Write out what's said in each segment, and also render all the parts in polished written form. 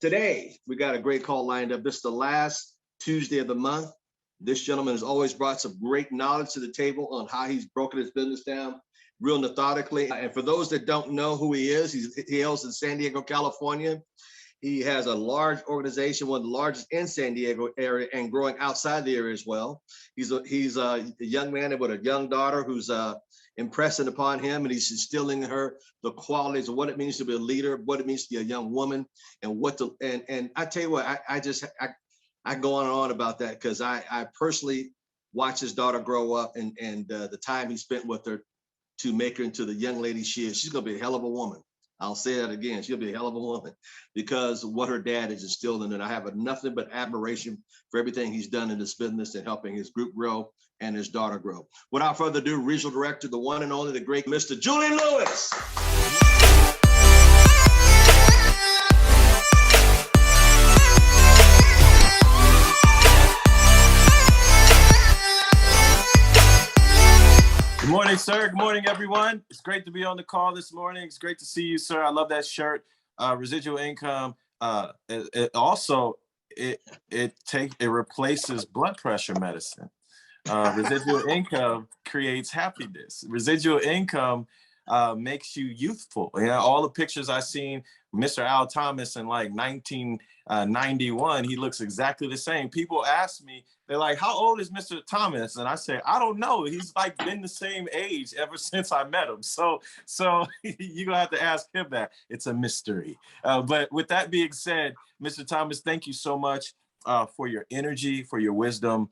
Today, we got a great call lined up. This is the last Tuesday of the month. This gentleman has always brought some great knowledge to the table on how he's broken his business down real methodically. And for those that don't know who he is, he hails in San Diego, California. He has a large organization, one of the largest in San Diego area and growing outside the area as well. He's a young man with a young daughter who's impressing upon him, and he's instilling in her the qualities of what it means to be a leader, what it means to be a young woman, and and I tell you what, I go on and on about that because I personally watched his daughter grow up and the time he spent with her to make her into the young lady she is. She's gonna be a hell of a woman. I'll say that again. She'll be a hell of a woman because what her dad is instilled in. And I have nothing but admiration for everything he's done in this business and helping his group grow and his daughter grow. Without further ado, regional director, the one and only, the great Mr. Julian Lewis. Good morning, sir. Good morning, everyone. It's great to be on the call this morning. It's great to see you, sir. I love that shirt. Residual income. It replaces blood pressure medicine. Residual income creates happiness. Residual income makes you youthful. You know, all the pictures I've seen, Mr. Al Thomas in like 1991, he looks exactly the same. People ask me, they're like, how old is Mr. Thomas? And I say, I don't know. He's like been the same age ever since I met him. So you're gonna have to ask him that. It's a mystery. But with that being said, Mr. Thomas, thank you so much for your energy, for your wisdom,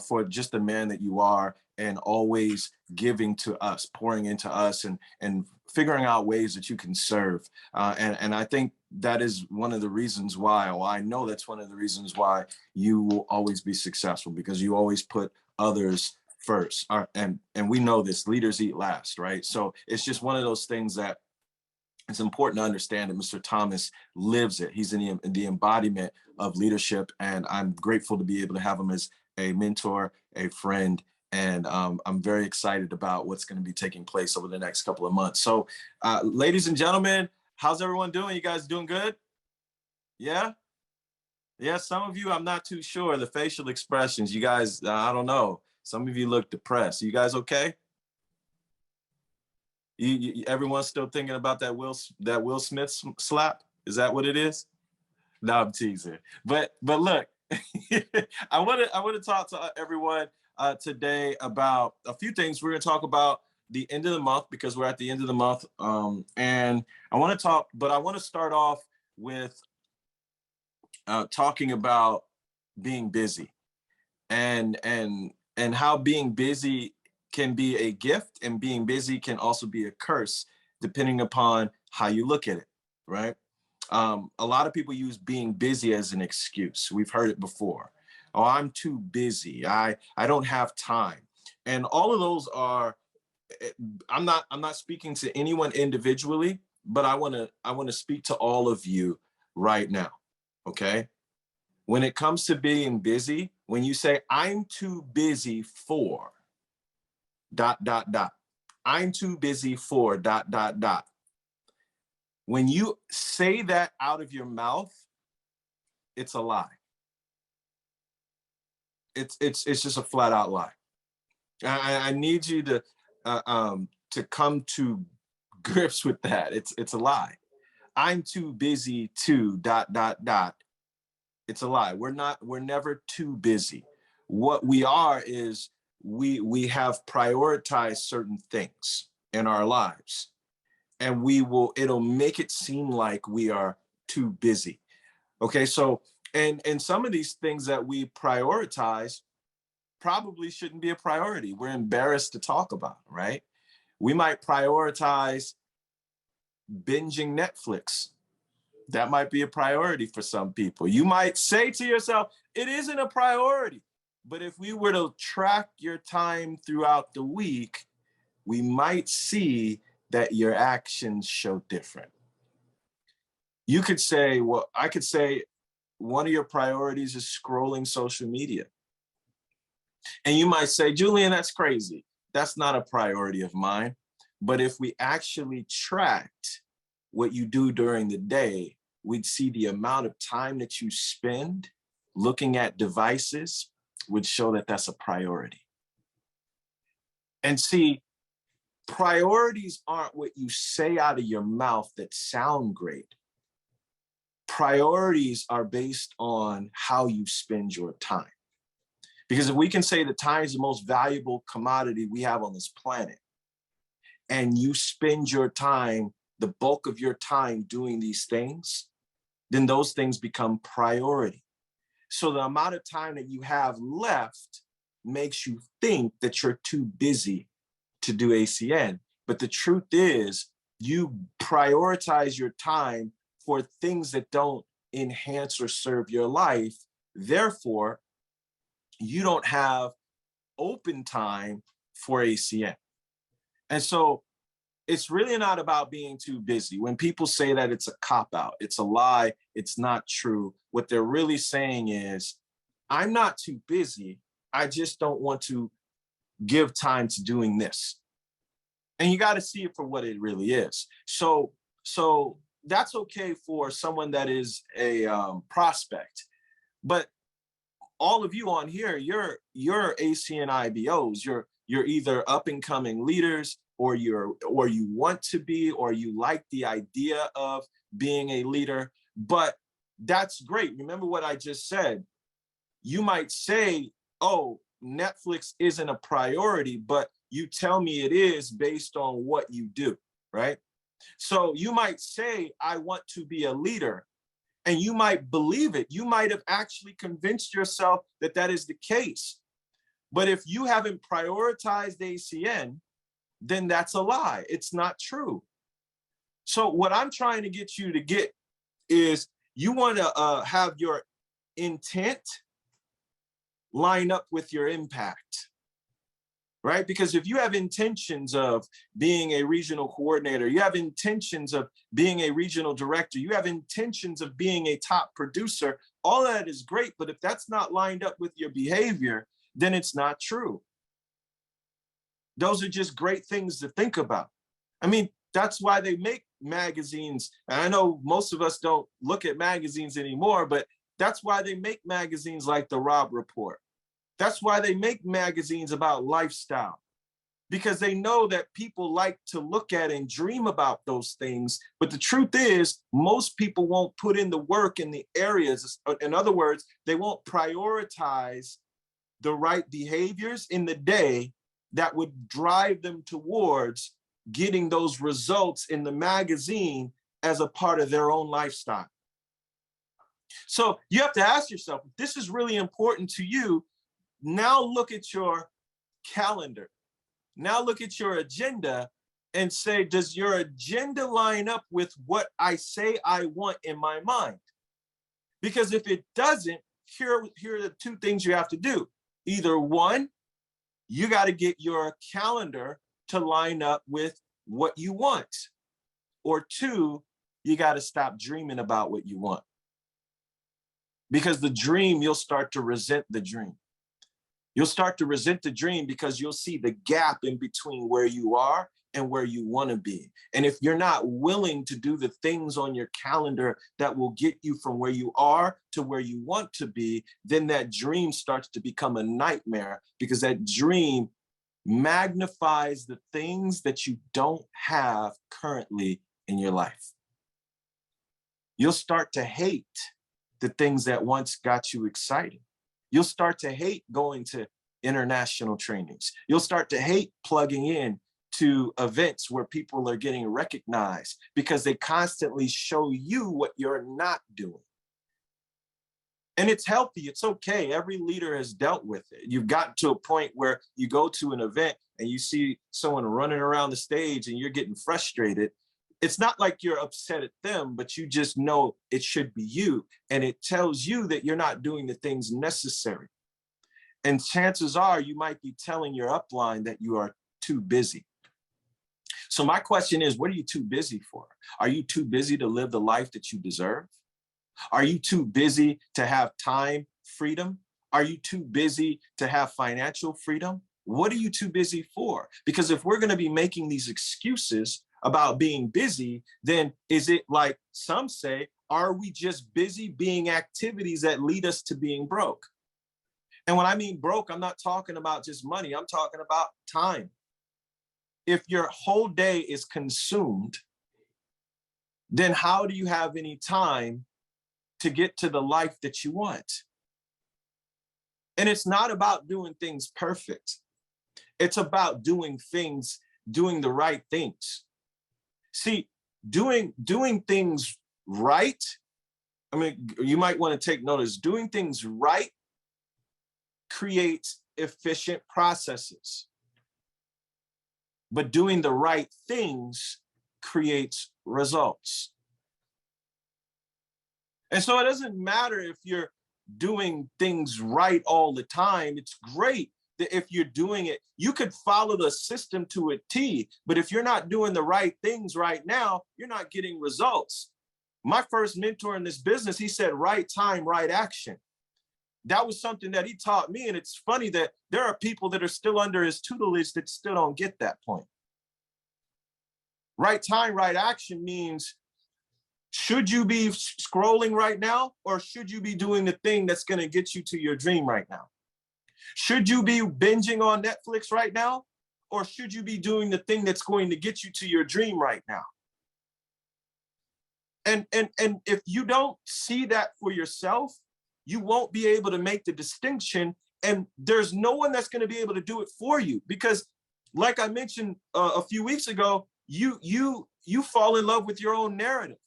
for just the man that you are, and always giving to us, pouring into us, and figuring out ways that you can serve. And I think that is one of the reasons why, or I know that's one of the reasons why you will always be successful, because you always put others first. And we know this, leaders eat last, right? So it's just one of those things that it's important to understand that Mr. Thomas lives it. He's in the embodiment of leadership, and I'm grateful to be able to have him as a mentor, a friend, and I'm very excited about what's going to be taking place over the next couple of months. So, ladies and gentlemen, how's everyone doing? You guys doing good? Yeah? Yeah, some of you, I'm not too sure. The facial expressions, you guys, I don't know. Some of you look depressed. You guys okay? Everyone's still thinking about that Will Smith slap? Is that what it is? No, I'm teasing. But look, I want to talk to everyone today about a few things. We're going to talk about the end of the month because we're at the end of the month, and I want to start off with talking about being busy, and how being busy can be a gift, and being busy can also be a curse, depending upon how you look at it, right? A lot of people use being busy as an excuse. We've heard it before. Oh, I'm too busy. I don't have time. And all of those are, I'm not speaking to anyone individually, but I want to speak to all of you right now. Okay? When it comes to being busy, when you say I'm too busy for ... I'm too busy for ... When you say that out of your mouth, it's a lie. It's just a flat out lie. I need you to come to grips with that. It's a lie. I'm too busy to ... It's a lie. We're never too busy. What we are is we have prioritized certain things in our lives, and it'll make it seem like we are too busy. Okay, so and some of these things that we prioritize probably shouldn't be a priority. We're embarrassed to talk about, right? We might prioritize binging Netflix. That might be a priority for some people. You might say to yourself, it isn't a priority. But if we were to track your time throughout the week, we might see that your actions show different. You could say, well, I could say one of your priorities is scrolling social media. And you might say, Julian, that's crazy. That's not a priority of mine. But if we actually tracked what you do during the day, we'd see the amount of time that you spend looking at devices would show that that's a priority. And see, priorities aren't what you say out of your mouth that sound great. Priorities are based on how you spend your time. Because if we can say that time is the most valuable commodity we have on this planet, and you spend your time, the bulk of your time doing these things, then those things become priority. So the amount of time that you have left makes you think that you're too busy to do ACN. But the truth is, you prioritize your time for things that don't enhance or serve your life. Therefore, you don't have open time for ACN. And so it's really not about being too busy. When people say that, it's a cop-out, it's a lie, it's not true. What they're really saying is, I'm not too busy, I just don't want to give time to doing this. And you got to see it for what it really is. So that's okay for someone that is a prospect. But all of you on here, you're ACN IBOs. You're either up and coming leaders, or you want to be, or you like the idea of being a leader. But that's great. Remember what I just said. You might say, oh, Netflix isn't a priority, but you tell me it is based on what you do, right? So you might say, I want to be a leader, and you might believe it. You might have actually convinced yourself that that is the case. But if you haven't prioritized ACN, then that's a lie. It's not true. So what I'm trying to get you to get is, you want to have your intent line up with your impact, right? Because if you have intentions of being a regional coordinator, you have intentions of being a regional director, you have intentions of being a top producer, all that is great. But if that's not lined up with your behavior, then it's not true. Those are just great things to think about. I mean, that's why they make magazines. And I know most of us don't look at magazines anymore, but that's why they make magazines like the Rob Report. That's why they make magazines about lifestyle, because they know that people like to look at and dream about those things. But the truth is, most people won't put in the work in the areas. In other words, they won't prioritize the right behaviors in the day that would drive them towards getting those results in the magazine as a part of their own lifestyle. So you have to ask yourself, if this is really important to you, now look at your calendar. Now look at your agenda and say, does your agenda line up with what I say I want in my mind? Because if it doesn't, here are the two things you have to do. Either one, you got to get your calendar to line up with what you want. Or two, you got to stop dreaming about what you want. Because the dream, you'll start to resent the dream. You'll start to resent the dream because you'll see the gap in between where you are and where you want to be. And if you're not willing to do the things on your calendar that will get you from where you are to where you want to be, then that dream starts to become a nightmare, because that dream magnifies the things that you don't have currently in your life. You'll start to hate the things that once got you excited. You'll start to hate going to international trainings. You'll start to hate plugging in to events where people are getting recognized, because they constantly show you what you're not doing. And it's healthy, it's okay. Every leader has dealt with it. You've gotten to a point where you go to an event and you see someone running around the stage and you're getting frustrated. It's not like you're upset at them, but you just know it should be you. And it tells you that you're not doing the things necessary. And chances are you might be telling your upline that you are too busy. So my question is, what are you too busy for? Are you too busy to live the life that you deserve? Are you too busy to have time freedom? Are you too busy to have financial freedom? What are you too busy for? Because if we're going to be making these excuses about being busy, then is it like some say, are we just busy being activities that lead us to being broke? And when I mean broke, I'm not talking about just money. I'm talking about time. If your whole day is consumed, then how do you have any time to get to the life that you want? And it's not about doing things perfect. It's about doing the right things. See, doing things right, I mean, you might want to take notice, doing things right creates efficient processes. But doing the right things creates results. And so it doesn't matter if you're doing things right all the time. It's great that if you're doing it, you could follow the system to a T, but if you're not doing the right things right now, you're not getting results. My first mentor in this business, he said, right time, right action. That was something that he taught me. And it's funny that there are people that are still under his tutelage that still don't get that point. Right time, right action means, should you be scrolling right now, or should you be doing the thing that's going to get you to your dream right now? Should you be binging on Netflix right now, or should you be doing the thing that's going to get you to your dream right now? And if you don't see that for yourself, you won't be able to make the distinction, and there's no one that's going to be able to do it for you, because like I mentioned a few weeks ago, you fall in love with your own narrative.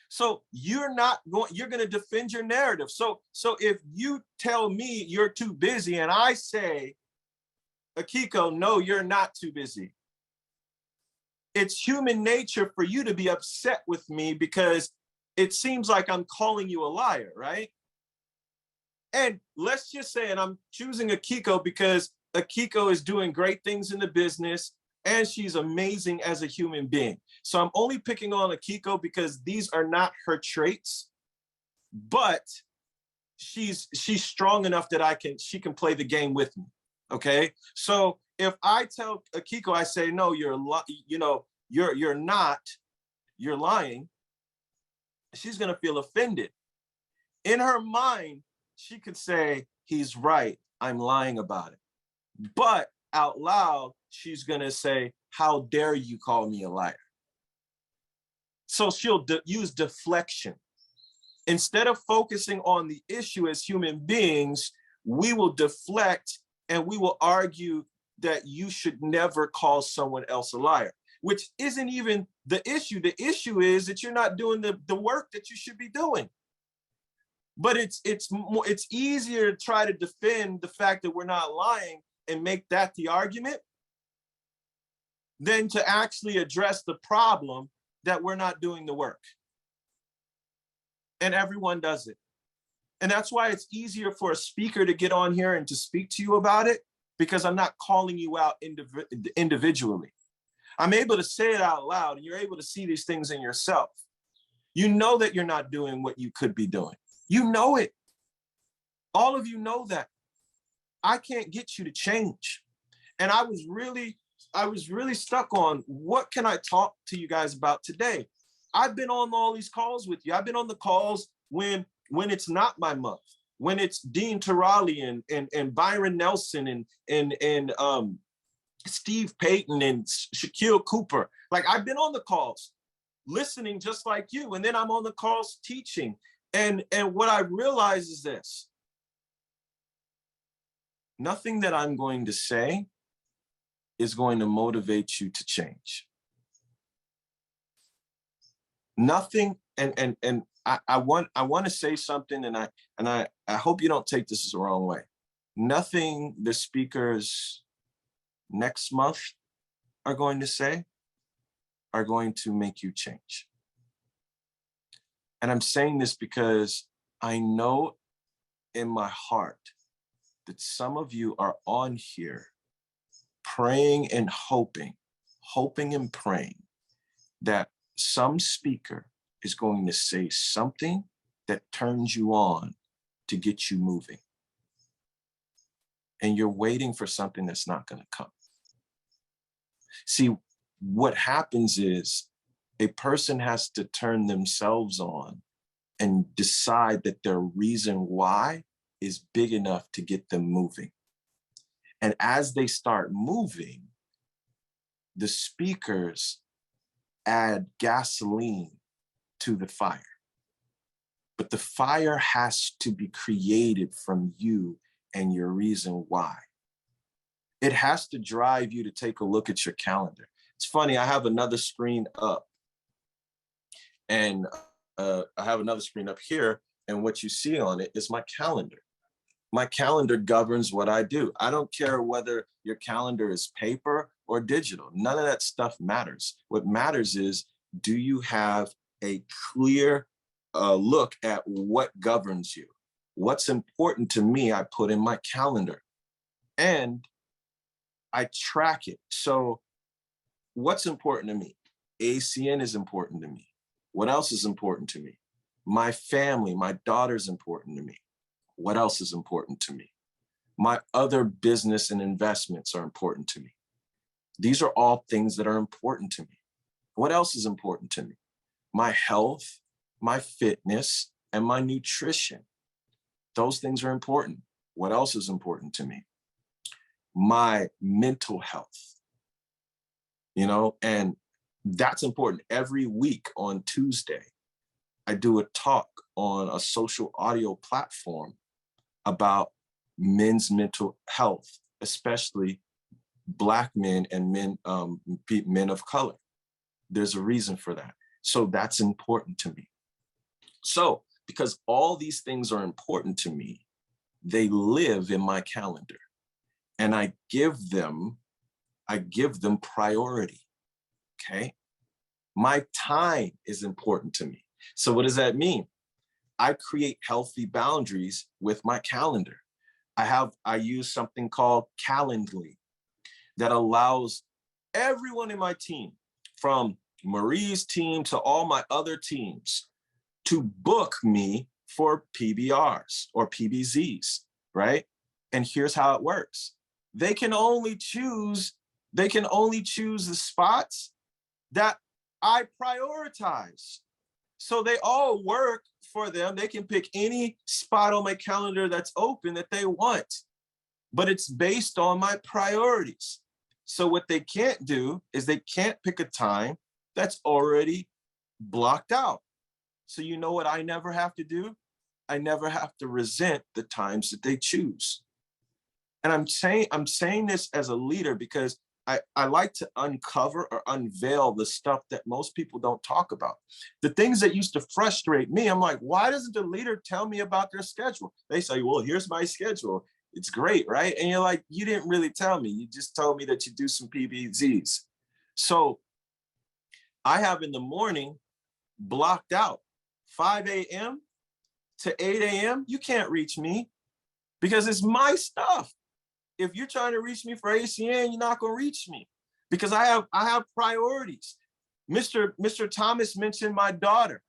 So you're going to defend your narrative. So if you tell me you're too busy and I say, Akiko, no, you're not too busy, it's human nature for you to be upset with me because it seems like I'm calling you a liar, right? And let's just say, and I'm choosing Akiko because Akiko is doing great things in the business and she's amazing as a human being. So I'm only picking on Akiko because these are not her traits, but she's strong enough that she can play the game with me. Okay. So if I tell Akiko, I say, no, you're not, you're lying, she's going to feel offended. In her mind, she could say, he's right, I'm lying about it. But out loud, she's going to say, how dare you call me a liar? So she'll use deflection. Instead of focusing on the issue as human beings, we will deflect and we will argue that you should never call someone else a liar, which isn't even the issue. The issue is that you're not doing the work that you should be doing. But it's easier to try to defend the fact that we're not lying and make that the argument than to actually address the problem that we're not doing the work. And everyone does it. And that's why it's easier for a speaker to get on here and to speak to you about it, because I'm not calling you out individually. I'm able to say it out loud and you're able to see these things in yourself. You know that you're not doing what you could be doing. You know it. All of you know that. I can't get you to change. And I was really stuck on what can I talk to you guys about today. I've been on all these calls with you. I've been on the calls when it's not my month, when it's Dean Turali and Byron Nelson and Steve Payton and Shaquille Cooper. Like, I've been on the calls listening just like you. And then I'm on the calls teaching. And what I realize is this: nothing that I'm going to say is going to motivate you to change. Nothing, and I want to say something, and I hope you don't take this the wrong way. Nothing the speakers next month are going to say are going to make you change. And I'm saying this because I know in my heart that some of you are on here praying and hoping and praying that some speaker is going to say something that turns you on to get you moving. And you're waiting for something that's not going to come. See, what happens is A person has to turn themselves on and decide that their reason why is big enough to get them moving. And as they start moving, the speakers add gasoline to the fire. But the fire has to be created from you and your reason why. It has to drive you to take a look at your calendar. It's funny, I have another screen up, and I have another screen up here, and what you see on it is my calendar. My calendar governs what I do. I don't care whether your calendar is paper or digital. None of that stuff matters. What matters is, do you have a clear look at what governs you? What's important to me, I put in my calendar, and I track it. So what's important to me? ACN is important to me. What else is important to me? My family, my daughter's important to me. What else is important to me? My other business and investments are important to me. These are all things that are important to me. What else is important to me? My health, my fitness, and my nutrition. Those things are important. What else is important to me? My mental health, and that's important. Every week on Tuesday, I do a talk on a social audio platform about men's mental health, especially Black men and men of color. There's a reason for that. So that's important to me. So because all these things are important to me, they live in my calendar, and I give them priority, okay? My time is important to me. So what does that mean? I create healthy boundaries with my calendar. I use something called Calendly that allows everyone in my team, from Marie's team to all my other teams, to book me for PBRs or PBZs, right? And here's how it works. They can only choose the spots that I prioritize. So they all work for them. They can pick any spot on my calendar that's open that they want, but it's based on my priorities. So what they can't do is they can't pick a time that's already blocked out. So you know what I never have to do? I never have to resent the times that they choose. And I'm saying this as a leader because I like to uncover or unveil the stuff that most people don't talk about. The things that used to frustrate me, I'm like, why doesn't the leader tell me about their schedule? They say, well, here's my schedule. It's great, right? And you're like, you didn't really tell me. You just told me that you do some PBZs. So I have in the morning blocked out 5 a.m. to 8 a.m. You can't reach me because it's my stuff. If you're trying to reach me for ACN, you're not going to reach me because I have priorities. Mr. Thomas mentioned my daughter.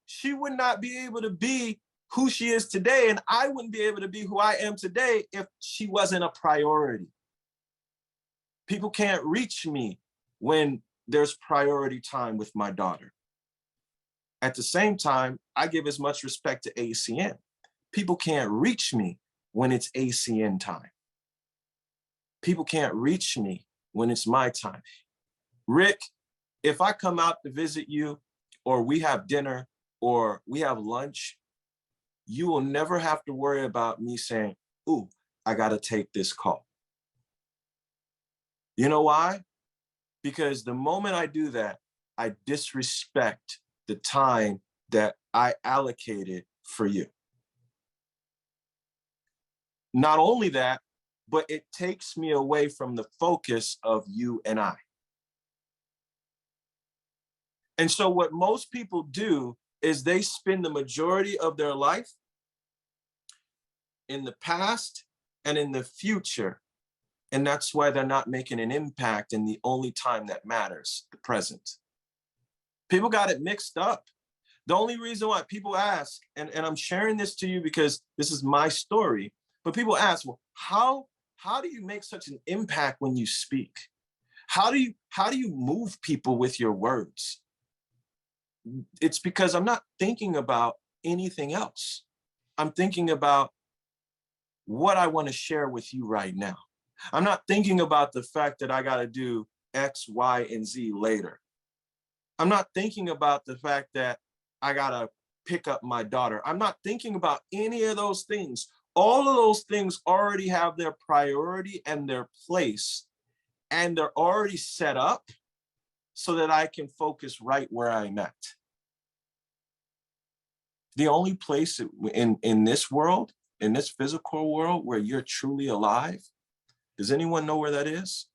She would not be able to be who she is today, and I wouldn't be able to be who I am today if she wasn't a priority. People can't reach me when there's priority time with my daughter. At the same time, I give as much respect to ACN. People can't reach me when it's ACN time. People can't reach me when it's my time. Rick, if I come out to visit you, or we have dinner, or we have lunch, you will never have to worry about me saying, ooh, I gotta take this call. You know why? Because the moment I do that, I disrespect the time that I allocated for you. Not only that, but it takes me away from the focus of you and I. And so what most people do is they spend the majority of their life in the past and in the future. And that's why they're not making an impact in the only time that matters, the present. People got it mixed up. The only reason why people ask, and I'm sharing this to you because this is my story, but people ask, well, how do you make such an impact when you speak? How do you move people with your words? it's because I'm not thinking about anything else. I'm thinking about what I want to share with you right now. I'm not thinking about the fact that I got to do X, Y, and Z later. I'm not thinking about the fact that I got to pick up my daughter. I'm not thinking about any of those things. All of those things already have their priority and their place, and they're already set up so that I can focus right where I'm at. The only place in this world, in this physical world, where you're truly alive, does anyone know where that is?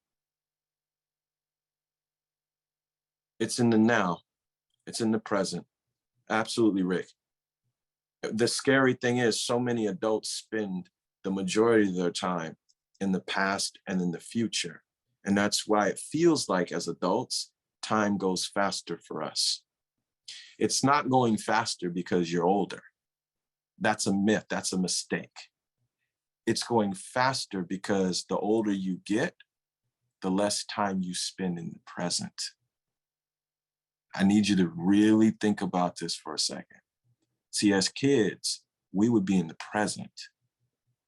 It's in the now. It's in the present. Absolutely, Rick. The scary thing is so many adults spend the majority of their time in the past and in the future. And that's why it feels like as adults, time goes faster for us. It's not going faster because you're older. That's a myth. That's a mistake. It's going faster because the older you get, the less time you spend in the present. I need you to really think about this for a second. See, as kids, we would be in the present.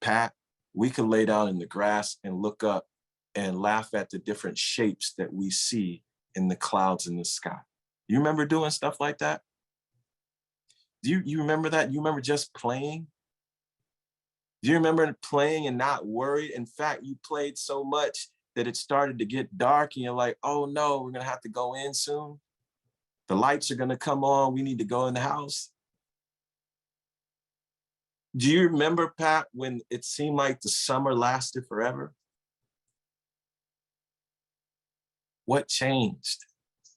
Pat, we could lay down in the grass and look up and laugh at the different shapes that we see in the clouds in the sky. You remember doing stuff like that? Do you remember that? You remember just playing? Do you remember playing and not worried? In fact, you played so much that it started to get dark and you're like, oh no, we're gonna have to go in soon. The lights are gonna come on, we need to go in the house. Do you remember, Pat, when it seemed like the summer lasted forever? What changed?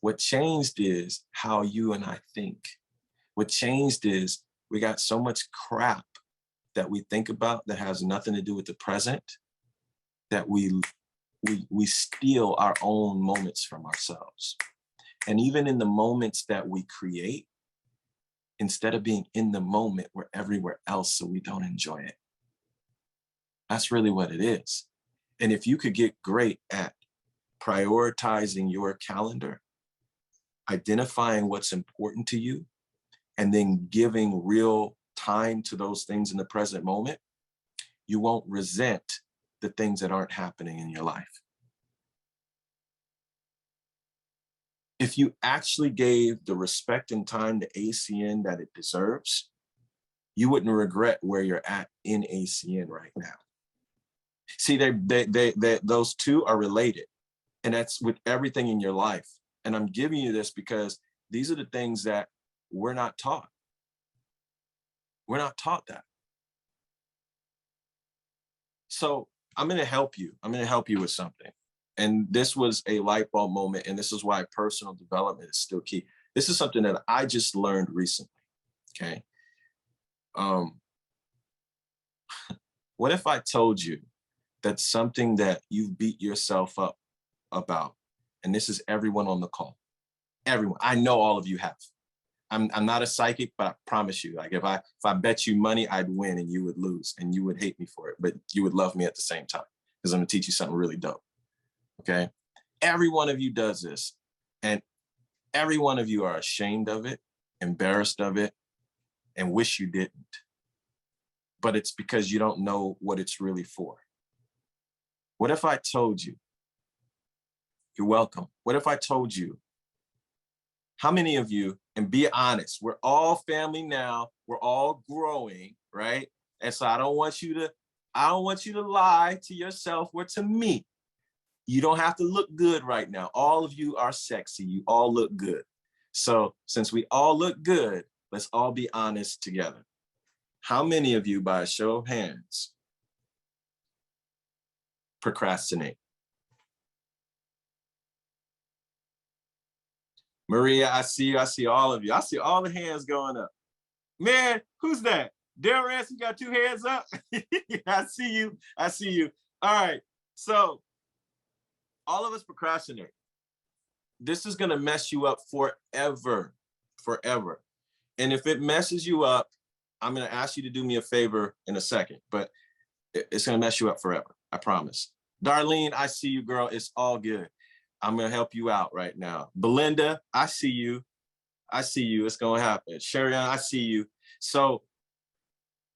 What changed is how you and I think. What changed is we got so much crap that we think about that has nothing to do with the present, that we steal our own moments from ourselves. And even in the moments that we create, instead of being in the moment, we're everywhere else so we don't enjoy it. That's really what it is. And if you could get great at prioritizing your calendar, identifying what's important to you, and then giving real time to those things in the present moment, you won't resent the things that aren't happening in your life. If you actually gave the respect and time to ACN that it deserves, you wouldn't regret where you're at in ACN right now. See, those two are related, and that's with everything in your life. And I'm giving you this because these are the things that we're not taught. We're not taught that. So I'm going to help you. I'm going to help you with something. And this was a light bulb moment. And this is why personal development is still key. This is something that I just learned recently. Okay. What if I told you that something that you beat yourself up about, and this is everyone on the call, everyone, I know all of you have. I'm not a psychic, but I promise you, like if I bet you money, I'd win and you would lose and you would hate me for it, but you would love me at the same time because I'm gonna teach you something really dope. Okay. Every one of you does this, and every one of you are ashamed of it, embarrassed of it, and wish you didn't. But it's because you don't know what it's really for. What if I told you? You're welcome. What if I told you? How many of you, and be honest, we're all family now, we're all growing, right? And so I don't want you to lie to yourself or to me. You don't have to look good right now. All of you are sexy. You all look good. So since we all look good, let's all be honest together. How many of you, by a show of hands, procrastinate? Maria, I see you. I see all of you. I see all the hands going up. Man, who's that? Daryl Ransom got two hands up. I see you. I see you. All right. So all of us procrastinate. This is going to mess you up forever, forever. And if it messes you up, I'm going to ask you to do me a favor in a second, but it's going to mess you up forever. I promise. Darlene, I see you, girl. It's all good. I'm going to help you out right now. Belinda, I see you. I see you. It's going to happen. Sherian, I see you. So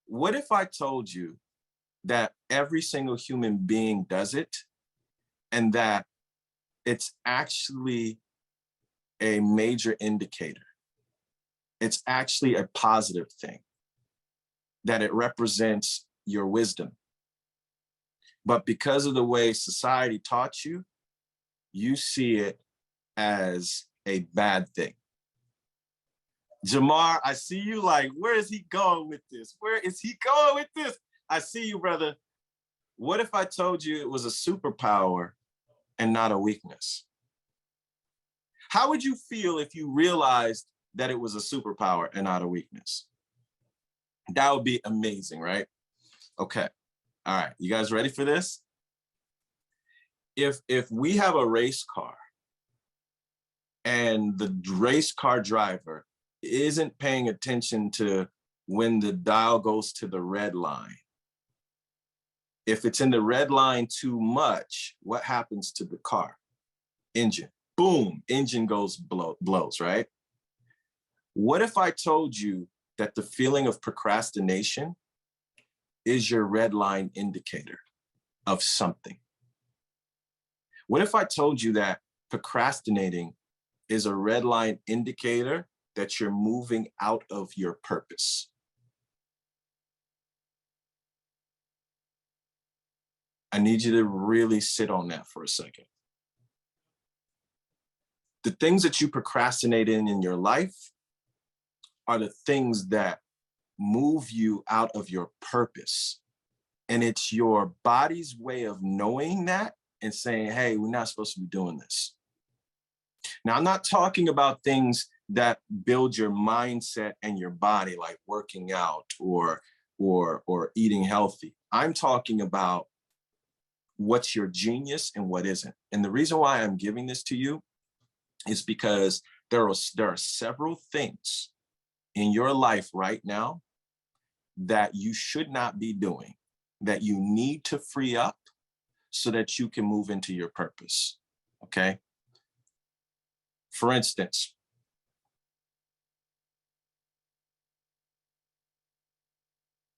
what if I told you that every single human being does it, and that it's actually a major indicator? It's actually a positive thing, that it represents your wisdom. But because of the way society taught you, you see it as a bad thing. Jamar, I see you like, where is he going with this? Where is he going with this? I see you, brother. What if I told you it was a superpower and not a weakness? How would you feel if you realized that it was a superpower and not a weakness? That would be amazing, right? Okay. All right. You guys ready for this? If we have a race car and the race car driver isn't paying attention to when the dial goes to the red line, if it's in the red line too much, what happens to the car? Engine, boom, engine goes blows, right? What if I told you that the feeling of procrastination is your red line indicator of something? What if I told you that procrastinating is a red line indicator that you're moving out of your purpose? I need you to really sit on that for a second. The things that you procrastinate in your life are the things that move you out of your purpose. And it's your body's way of knowing that and saying, hey, we're not supposed to be doing this. Now, I'm not talking about things that build your mindset and your body, like working out or eating healthy. I'm talking about what's your genius and what isn't. And the reason why I'm giving this to you is because there are several things in your life right now that you should not be doing, that you need to free up so that you can move into your purpose, okay? For instance,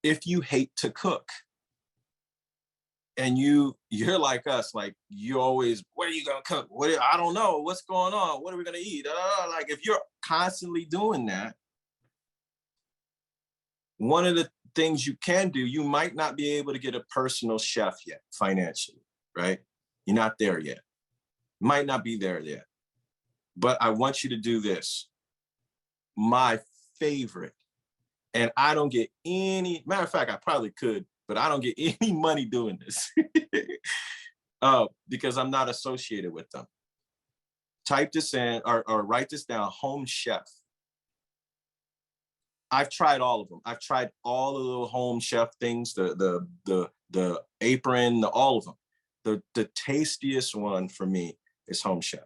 if you hate to cook and you're like us, like you always, what are you gonna cook? I don't know, what's going on? What are we gonna eat? Like if you're constantly doing that, one of the things you can do, you might not be able to get a personal chef yet financially, right? You're not there yet. Might not be there yet. But I want you to do this. My favorite, and I don't get any, matter of fact, I probably could, but I don't get any money doing this because I'm not associated with them. Type this in or write this down, home chef. I've tried all of them. I've tried all the little home chef things, the apron, all of them. The tastiest one for me is home chef.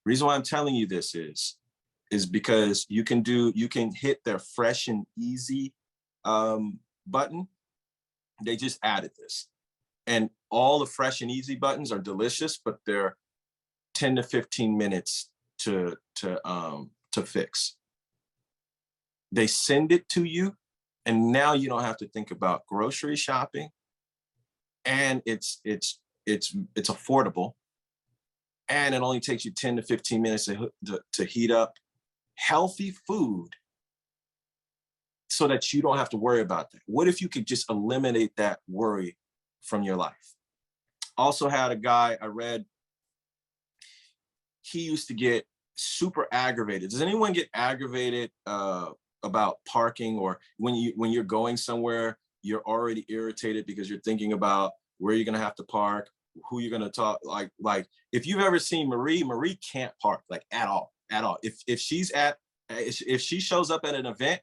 Reason why I'm telling you this is because you can hit their fresh and easy button. They just added this. And all the fresh and easy buttons are delicious, but they're 10 to 15 minutes to fix. They send it to you, and now you don't have to think about grocery shopping, and it's affordable, and it only takes you 10 to 15 minutes to heat up healthy food so that you don't have to worry about that. What if you could just eliminate that worry from your life? Also had a guy I read, he used to get super aggravated. Does anyone get aggravated about parking, or when you're going somewhere, you're already irritated because you're thinking about where you're gonna have to park, who you're gonna talk, like if you've ever seen Marie can't park, like at all. If she shows up at an event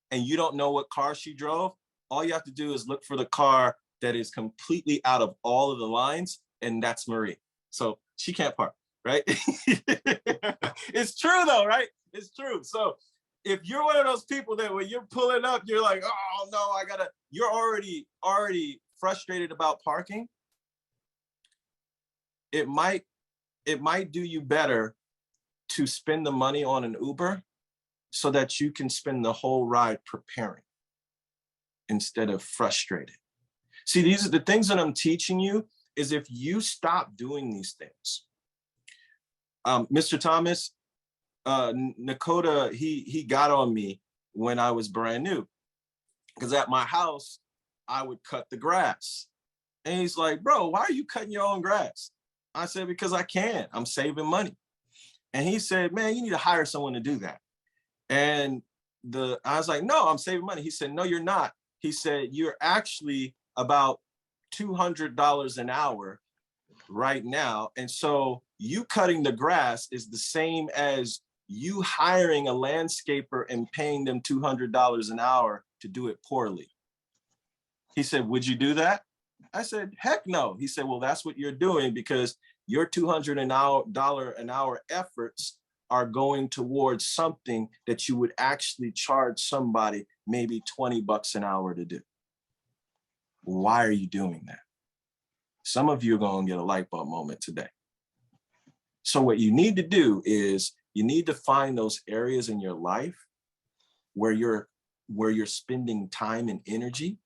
and you don't know what car she drove, all you have to do is look for the car that is completely out of all of the lines, and that's Marie. So she can't park, right? It's true though, right? It's true. So if you're one of those people that when you're pulling up, you're like, oh no, you're already frustrated about parking, it might do you better to spend the money on an Uber so that you can spend the whole ride preparing instead of frustrated. See, these are the things that I'm teaching you is if you stop doing these things. Mr. Thomas, Nakota, he got on me when I was brand new because at my house, I would cut the grass. And he's like, bro, why are you cutting your own grass? I said, because I can, I'm saving money. And he said, man, you need to hire someone to do that. And I was like, no, I'm saving money. He said, no, you're not. He said, you're actually about $200 an hour right now. And so you cutting the grass is the same as you hiring a landscaper and paying them $200 an hour to do it poorly. He said, would you do that? I said, heck no. He said, well, that's what you're doing because your $200 an hour efforts are going towards something that you would actually charge somebody maybe 20 bucks an hour to do. Why are you doing that? Some of you are going to get a light bulb moment today. So what you need to do is you need to find those areas in your life where you're spending time and energy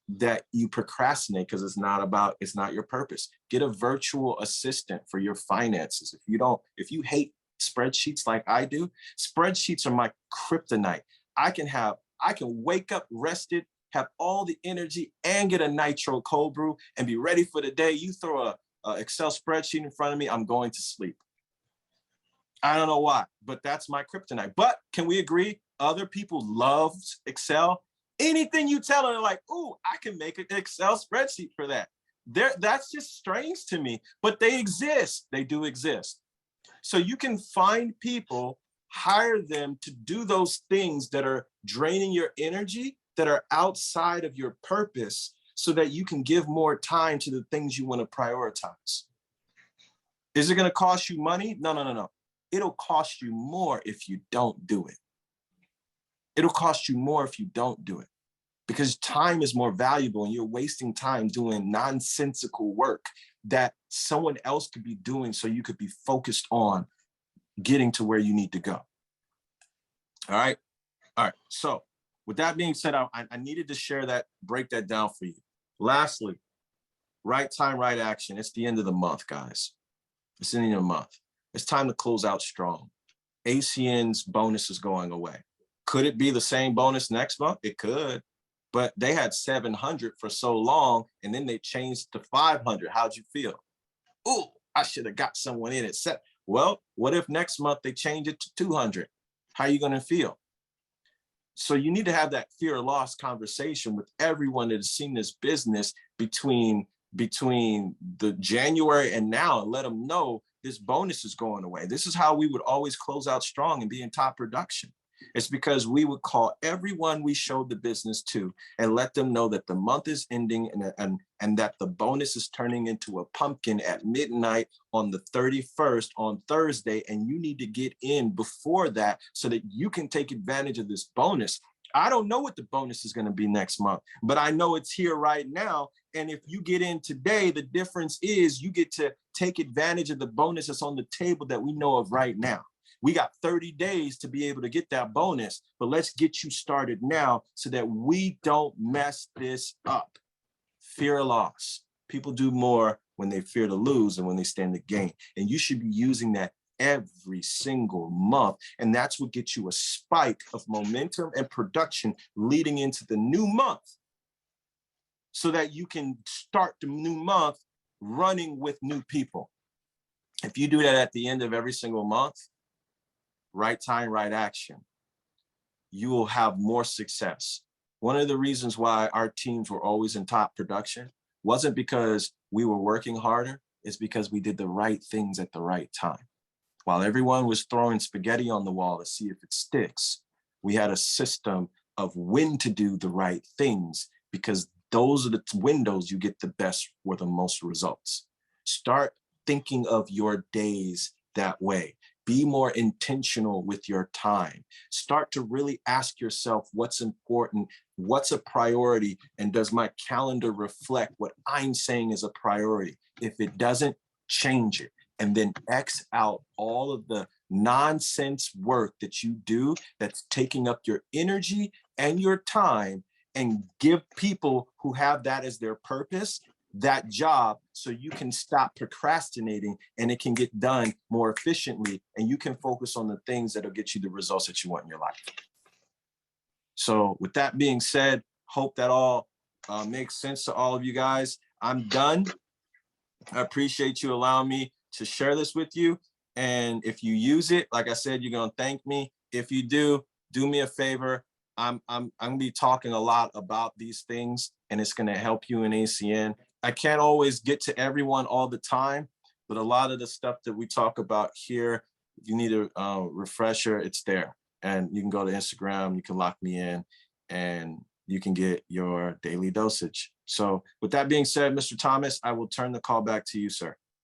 that you procrastinate because it's not your purpose. Get a virtual assistant for your finances. If you hate spreadsheets like I do, spreadsheets are my kryptonite. I can wake up rested, have all the energy and get a nitro cold brew and be ready for the day. You throw a Excel spreadsheet in front of me, I'm going to sleep. I don't know why, but that's my kryptonite. But can we agree? Other people love Excel. Anything you tell them, they're like, ooh, I can make an Excel spreadsheet for that. That's just strange to me, but they exist. They do exist. So you can find people, hire them to do those things that are draining your energy, that are outside of your purpose, so that you can give more time to the things you want to prioritize. Is it going to cost you money? No. It'll cost you more if you don't do it. It'll cost you more if you don't do it because time is more valuable and you're wasting time doing nonsensical work that someone else could be doing so you could be focused on getting to where you need to go. All right. So with that being said, I needed to share that, break that down for you. Lastly, right time, right action. It's the end of the month, guys. It's the end of the month. It's time to close out strong. ACN's bonus is going away. Could it be the same bonus next month? It could, but they had 700 for so long, and then they changed to 500. How'd you feel? Ooh, I should have got someone in at 7. Well, what if next month they change it to 200? How are you going to feel? So you need to have that fear of loss conversation with everyone that has seen this business between the January and now, and let them know this bonus is going away. This is how we would always close out strong and be in top production. It's because we would call everyone we showed the business to and let them know that the month is ending and that the bonus is turning into a pumpkin at midnight on the 31st on Thursday. And you need to get in before that so that you can take advantage of this bonus. I don't know what the bonus is going to be next month, but I know it's here right now. And if you get in today, the difference is you get to take advantage of the bonus that's on the table that we know of right now. We got 30 days to be able to get that bonus, but let's get you started now so that we don't mess this up. Fear of loss. People do more when they fear to lose than when they stand to gain. And you should be using that every single month. And that's what gets you a spike of momentum and production leading into the new month so that you can start the new month running with new people. If you do that at the end of every single month, right time, right action, you will have more success. One of the reasons why our teams were always in top production wasn't because we were working harder, it's because we did the right things at the right time. While everyone was throwing spaghetti on the wall to see if it sticks, we had a system of when to do the right things because those are the windows you get the best or the most results. Start thinking of your days that way. Be more intentional with your time. Start to really ask yourself what's important, what's a priority, and does my calendar reflect what I'm saying is a priority? If it doesn't, change it. and then X out all of the nonsense work that you do that's taking up your energy and your time, and give people who have that as their purpose that job, so you can stop procrastinating and it can get done more efficiently, and you can focus on the things that'll get you the results that you want in your life. So with that being said, hope that all makes sense to all of you guys. I'm done. I appreciate you allowing me to share this with you. And if you use it, like I said, you're gonna thank me. If you do me a favor. I'm gonna be talking a lot about these things, and it's gonna help you in ACN. I can't always get to everyone all the time, but a lot of the stuff that we talk about here, if you need a refresher, it's there. And you can go to Instagram, you can lock me in, and you can get your daily dosage. So with that being said, Mr. Thomas, I will turn the call back to you, sir.